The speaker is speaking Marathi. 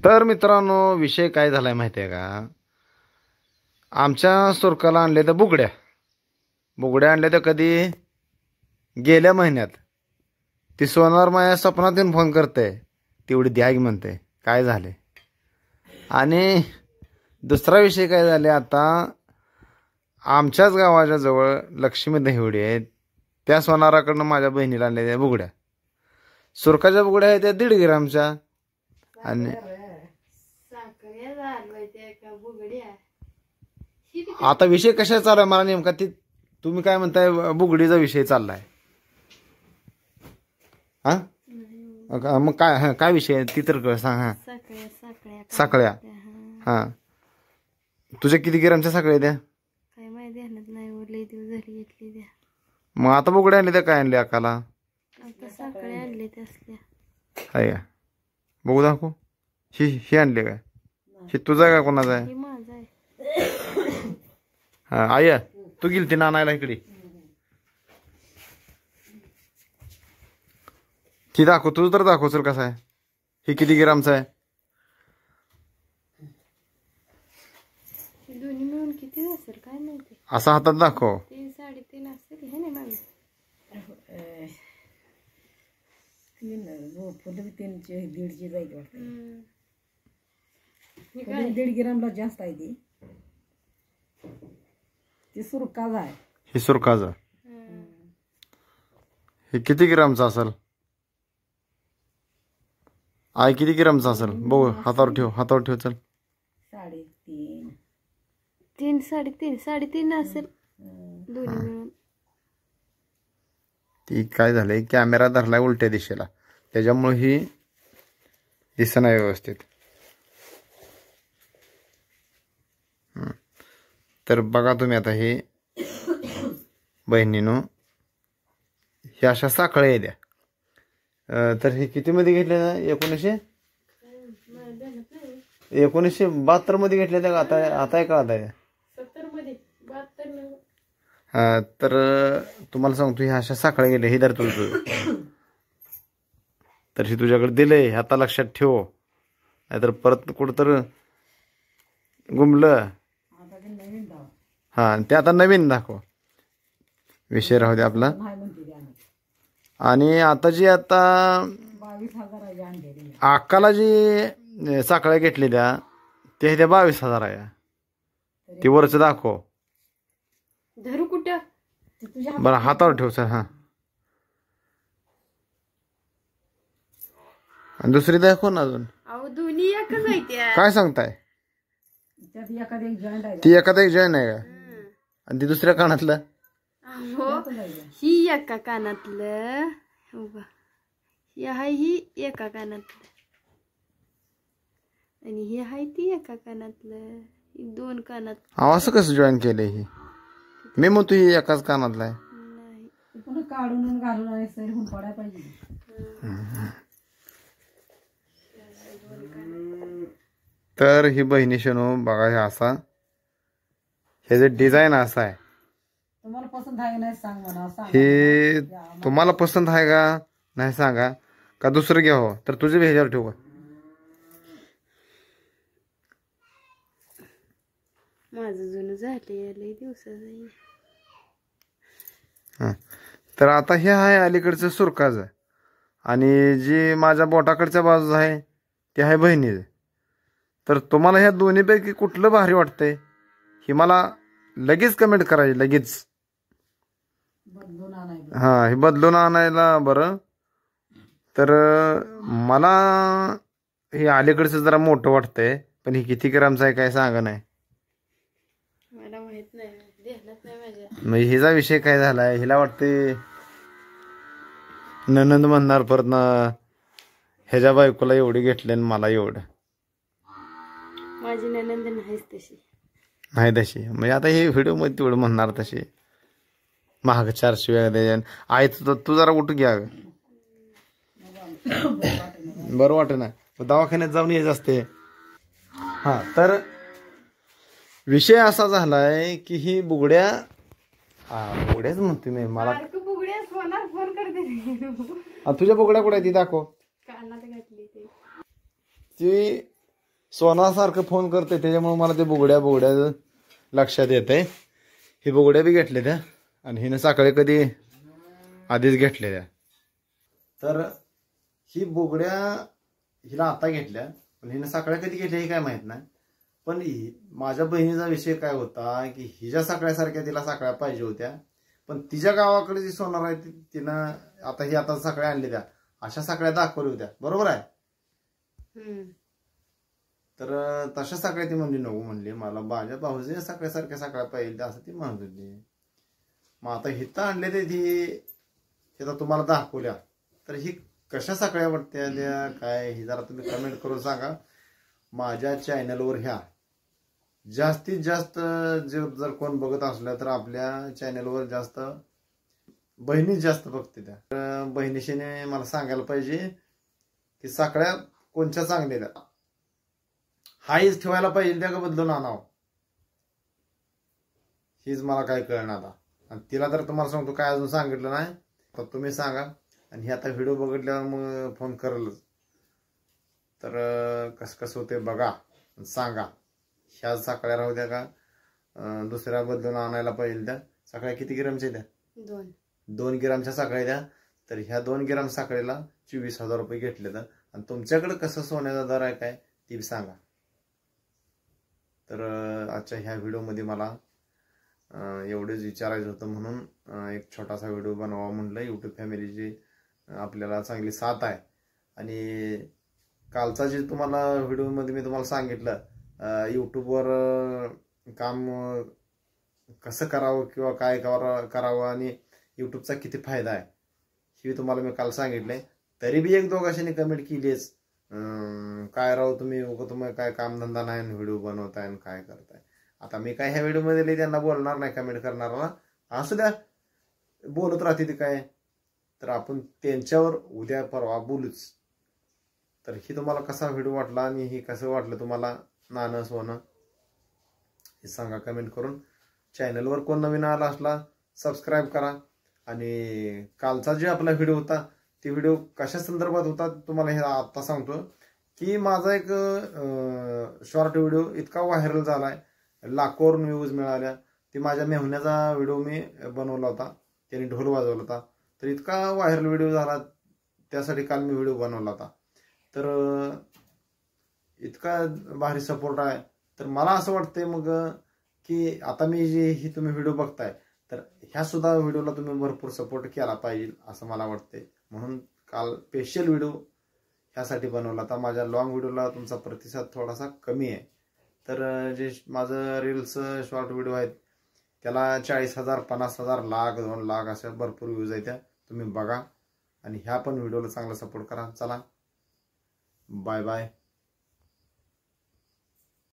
तर मित्रांनो विषय काय झालाय माहिती आहे का, आमच्या सुरकाला आणले तर बुगड्या आणल्या तर कधी गेल्या महिन्यात. ती सोनार माया सपनात येऊन फोन करते, तेवढी द्या की म्हणते. काय झाले. आणि दुसरा विषय काय झाले, आता आमच्याच गावाच्या जवळ लक्ष्मी दहिवडी आहे, त्या सोनाराकडनं माझ्या बहिणीला आणल्या बुगड्या. सुरकाच्या बुगड्या आहेत त्या 1.5 ग्रामच्या. आणि आता विषय कशा चालू आहे मला नेमका ती तुम्ही काय म्हणताय, बुगडीचा विषय चाललाय हा. मग काय काय विषय ती तर सांग. हा साखळ्या. हा तुझ्या किती ग्रामच्या साखळ्या द्या काय माहिती नाही झाली घेतली द्या. मग आता बुगड्या आणली त्या काय आणली अकाला आता साखळ्या आणले त्या असल्या आहे का बघू दाखव. ही आणली काय, ही तुझा का कोणाचा आहे. माझा आहे. हा आय तू गेली ती नानायला इकडे ती दाखव. तुझं तर दाखव चल कसा आहे. ही किती ग्रामचा आहे. दोन्ही मिळून किती असेल काय माहिती. असा हातात दाखव. 3 3.5 असेल हे नाही मागे. 1.5 ग्रामला जास्त आहे ती सुरकाज आहे. ही सुरकाजा. हे किती ग्रामचा असेल आई, किती ग्रामचा असेल बघू. हातावर ठेव चल. 3 3.5 असेल दोन्ही मिळून. ती काय झालंय, कॅमेरा धरलाय उलट्या दिशेला, त्याच्यामुळे ही दिसत व्यवस्थित. तर बघा तुम्ही आता हे बहिणीनो, हे अशा साखळ्या द्या. तर हे किती मध्ये घेतले ना, 1972 मध्ये घेतले त्या. आता का आता 70 मध्ये 72. हा तर तुम्हाला सांगतो, ह्या अशा साखळ्या गेल्या. हे दर तुझं तर हे तुझ्याकडे दिलंय, आता लक्षात ठेव, नाहीतर परत कुठं तर गुमलं. हा ते आता नवीन दाखव, विषय राहू दे आपला. आणि आता जी आता 22,000 अक्काला जी साखळ्या घेतली त्या 22,000 आहे. ती वरच दाखव. धरू कुठं बरं हातावर ठेव सर. हा आणि दुसरी दाखव ना अजून. अहो दोन्ही एकच आहे त्या. काय सांगताय, ती एखादा एक जॉईन आहे का. आणि ती दुसऱ्या कानातलं ही एका कानातलं, ही आहे ही एका कानातलं, आणि ही आहे ती एका कानातलं. 2 कानात. असं कसं जॉईन केलंय ही. मी म्हणतो ही एकाच कानातला आहे. पुन्हा काढून घालून आणि सैल होऊन पडायला पाहिजे. तर ही बहिणीशनो बघा, हे असा ह्याचे डिझाईन असा आहे. तुम्हाला पसंत आहे नाही सांग म्हणा. हे तुम्हाला पसंत आहे का नाही सांगा, का दुसरं घ्यावं. तर तुझे ह्याच्यावर ठेवू का. माझं जुनं झाले लई दिवसाचं. हा तर आता हे आहे अलीकडचं सुरकाज, आणि जी माझ्या बोटाकडच्या बाजूच आहे ते आहे बहिणीचं. तर तुम्हाला ह्या दोन्हीपैकी कुठलं भारी वाटतंय हे मला लगेच कमेंट करायची, लगेच. हा हे बदलून आणायला. बरं तर मला हे अलीकडचं जरा मोठं वाटतंय, पण हे किती ग्रामचं आहे काय सांगा नाही. मला माहित नाही, ध्यानात नाही माझ्या. मग हिचा विषय काय झालाय, हिला वाटते ननंद म्हणणार परत ना, ह्याच्या बायकोला एवढी घेतली आणि मला एवढं. माझी ननंद नाहीच तशी. नाही तशी म्हणजे आता हे व्हिडिओ मध्ये तेवढं म्हणणार तशी. महाग 400 वेळा द्यायला आहे. तू जरा उठू घ्या, बरं वाटत ना, दवाखान्यात जाऊन यायचं असते. हा तर विषय असा झालाय की ही बुगड्या बुगड्याच म्हणते मी. मला फोन करते. तुझ्या बुगड्या कुठे ती दाखव. कानात घातली ती सोनासारखं फोन करते त्याच्यामुळे मला ते बुगड्या लक्षात येते. हे बुगड्या बी घेतल्या त्या आणि हिनं सकाळी कधी आधीच घेतलेल्या. तर ही बुगड्या हिला आता घेतल्या पण हिनं सकाळी कधी घेतल्या हे काय माहित नाही. पण माझ्या बहिणीचा विषय काय होता की हिच्या साखळ्यासारख्या तिला साखळ्या पाहिजे होत्या. पण तिच्या गावाकडे जी सोनार आहे तिनं आता साखळ्या आणल्या त्या अशा साखळ्या दाखवल्या होत्या. बरोबर आहे. तर तशा साखळ्या ती म्हणली नको म्हणली मला माझ्या भाऊजी साखळ्यासारख्या साखळ्या पाहिजे असं ती म्हणत होती. मग आता हिथं आणले ते ती आता तुम्हाला दाखवल्या. तर ही कशा साखळ्या वाटत्या त्या काय ही जरा तुम्ही कमेंट करून सांगा. माझ्या चॅनलवर ह्या जास्तीत जास्त जर कोण बघत असलं तर आपल्या चॅनलवर जास्त बहिणीच जास्त बघते त्या. तर बहिणीशीने मला सांगायला पाहिजे की साखळ्या कोणत्या चांगल्या हाईच ठेवायला पाहिजे त्या का बदलून आणावं हीच मला काय कळणार आता. आणि तिला तर तुम्हाला सांगतो काय अजून सांगितलं नाही तर तुम्ही सांगा. आणि हे आता व्हिडिओ बघितल्यावर मग फोन करेलच. तर कसं होते बघा सांगा. ह्या साखळ्या राहू द्या का दुसऱ्या बदलून आणायला पाहिजे त्या. साखळ्या किती ग्रामच्या द्या? 2 ग्रामच्या साखळ्या द्या. तर ह्या 2 ग्राम साखळीला 24,000 रुपये घेतले तर. आणि तुमच्याकडे कसं सोन्याचा दर आहे काय ती सांगा. तर आजच्या ह्या व्हिडिओमध्ये मला एवढेच विचारायचं होतं म्हणून एक छोटासा व्हिडिओ बनवावा म्हटलं. यूट्यूब फॅमिलीची आपल्याला चांगली साथ आहे. आणि कालचा जे तुम्हाला व्हिडिओमध्ये मी तुम्हाला सांगितलं यूट्यूबवर काम कसं करावं किंवा काय करावं आणि यूट्यूबचा किती फायदा आहे हे तुम्हाला मी काल सांगितलंय. तरी बी एक दोघांनी कमेंट केलीच काय राव तुम्ही काय कामधंदा नाही व्हिडिओ बनवताय आणि काय करताय. आता मी काय ह्या व्हिडिओमध्ये त्यांना बोलणार नाही कमेंट करणारा. असू द्या बोलत राहते ते काय. तर आपण त्यांच्यावर उद्या परवा बोलूच. तर ही तुम्हाला कसा व्हिडिओ वाटला आणि ही कसं वाटलं तुम्हाला नाणं सोनं हे सांगा कमेंट करून. चॅनलवर कोण नवीन आला असला सबस्क्राईब करा. आणि कालचा जे आपला व्हिडिओ होता ते व्हिडिओ कशा संदर्भात होता तुम्हाला हे आता सांगतो की माझा एक शॉर्ट व्हिडिओ इतका व्हायरल झालाय लाखोवर व्ह्यूज मिळाल्या. ती माझ्या मेहुण्याचा व्हिडिओ मी बनवला होता. त्याने ढोल वाजवला होता. तर इतका व्हायरल व्हिडिओ झाला त्यासाठी काल मी व्हिडिओ बनवला होता. तर इतका भारी सपोर्ट आहे. तर मला असं वाटतंय मग की आता मी जे ही तुम्ही व्हिडिओ बघताय तर ह्या सुद्धा व्हिडिओला तुम्ही भरपूर सपोर्ट केला पाहिजे असं मला वाटतंय. म्हणून काल स्पेशल व्हिडिओ ह्यासाठी बनवला होता. माझ्या लॉंग व्हिडिओला तुमचा प्रतिसाद थोडासा कमी आहे. तर जे माझं रील्स शॉर्ट व्हिडिओ आहेत त्याला 40,000 50,000 लाख 2 लाख अशा भरपूर व्ह्यूज आहेत त्या तुम्ही बघा. आणि ह्या पण व्हिडिओला चांगला सपोर्ट करा. चला बाय बाय.